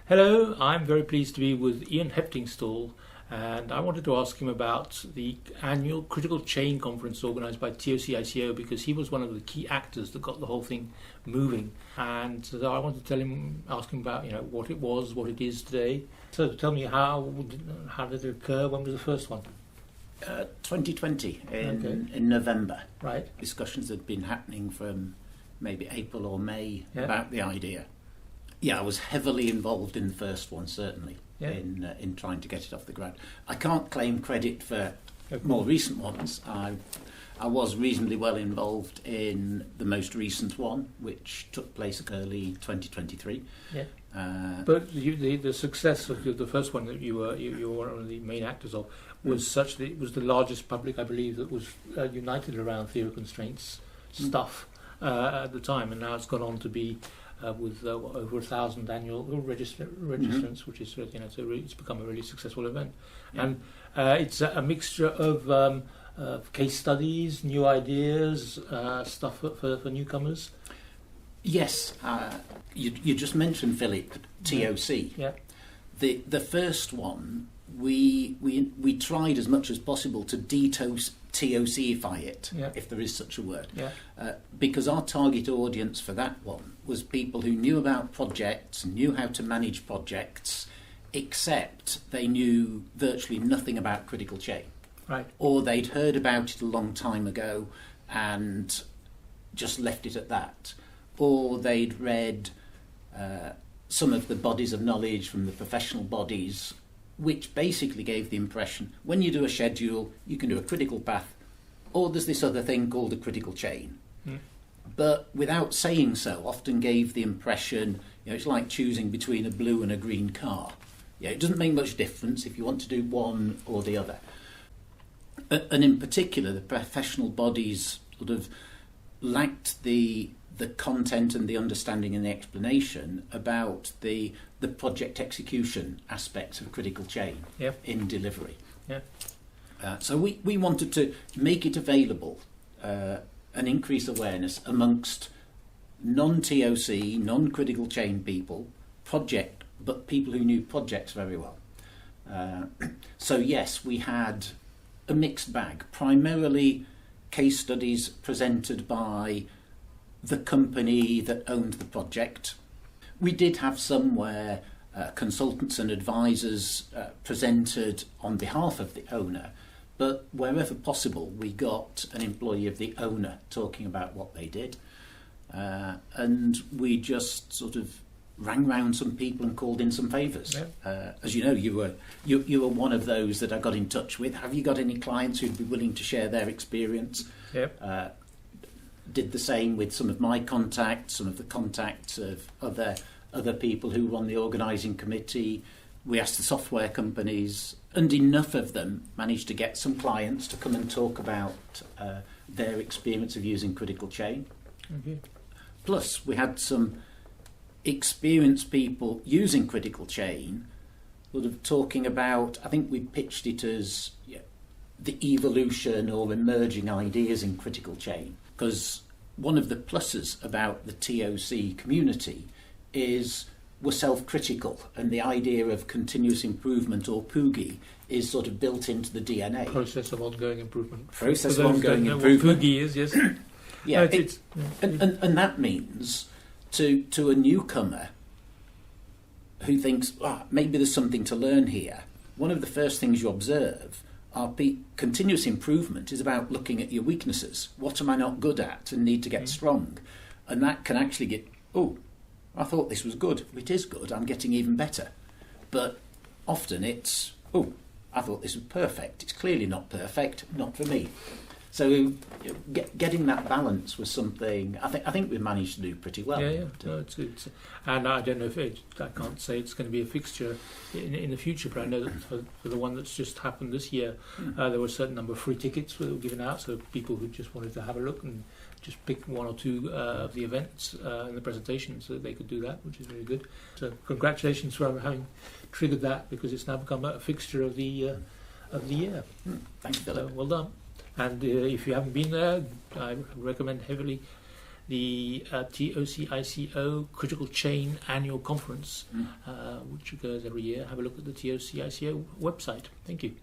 Hello, I'm very pleased to be with Ian Heptinstall, and I wanted to ask him about the annual Critical Chain Conference organised by TOCICO, because he was one of the key actors that got the whole thing moving. And so I wanted to ask him about what it was, what it is today. So tell me, how did it occur? When was the first one? 2020 in November. Right. Discussions had been happening from maybe April or May about the idea. Yeah, I was heavily involved in the first one, certainly, in trying to get it off the ground. I can't claim credit for more recent ones. I was reasonably well involved in the most recent one, which took place early 2023. Yeah. But the success of the first one that you were one of the main actors of was such that it was the largest public, I believe, that was united around theory of constraints stuff at the time, and now it's gone on to be with over 1,000 annual registrants, which is it's become a really successful event, and it's a mixture of case studies, new ideas, stuff for newcomers. Yes, you just mentioned, Philip, TOC. Yeah. The first one we tried as much as possible to TOCify it, if there is such a word, because our target audience for that one was people who knew about projects, knew how to manage projects, except they knew virtually nothing about critical chain. Right. Or they'd heard about it a long time ago and just left it at that. Or they'd read some of the bodies of knowledge from the professional bodies, which basically gave the impression when you do a schedule, you can do a critical path, or there's this other thing called a critical chain. But without saying so, often gave the impression, it's like choosing between a blue and a green car. It doesn't make much difference if you want to do one or the other. And in particular, the professional bodies sort of lacked the content and the understanding and the explanation about the project execution aspects of critical chain in delivery. So we wanted to make it available and increase awareness amongst non-TOC, non-critical chain people, but people who knew projects very well. So yes, we had a mixed bag, primarily case studies presented by the company that owned the project. We did have some where consultants and advisors presented on behalf of the owner, but wherever possible we got an employee of the owner talking about what they did, and we just sort of rang round some people and called in some favours. As you know, you were one of those that I got in touch with. Have you got any clients who'd be willing to share their experience? Did the same with some of my contacts, some of the contacts of other people who were on the organising committee. We asked the software companies, and enough of them managed to get some clients to come and talk about their experience of using critical chain. Plus, we had some experienced people using critical chain sort of talking about, I think we pitched it as the evolution or emerging ideas in critical chain. Because one of the pluses about the TOC community is we're self-critical, and the idea of continuous improvement, or POOGI, is sort of built into the DNA. Process of ongoing improvement. Process of ongoing improvement. POOGI is, yes. And that means to a newcomer who thinks, maybe there's something to learn here, one of the first things you observe continuous improvement is about looking at your weaknesses. What am I not good at and need to get strong? And that can actually get, I thought this was good. It is good. I'm getting even better. But often it's, I thought this was perfect. It's clearly not perfect. Not for me. So getting that balance was something I think we managed to do pretty well. No, it's and I don't know if I can't say it's going to be a fixture in the future, but I know that for the one that's just happened this year, there were a certain number of free tickets that were given out, so people who just wanted to have a look and just pick one or two of the events and the presentations, so they could do that, which is really good. So congratulations for having triggered that, because it's now become a fixture of the year. Thanks, Philip. Well done. And if you haven't been there, I recommend heavily the TOCICO Critical Chain Annual Conference, which occurs every year. Have a look at the TOCICO website. Thank you.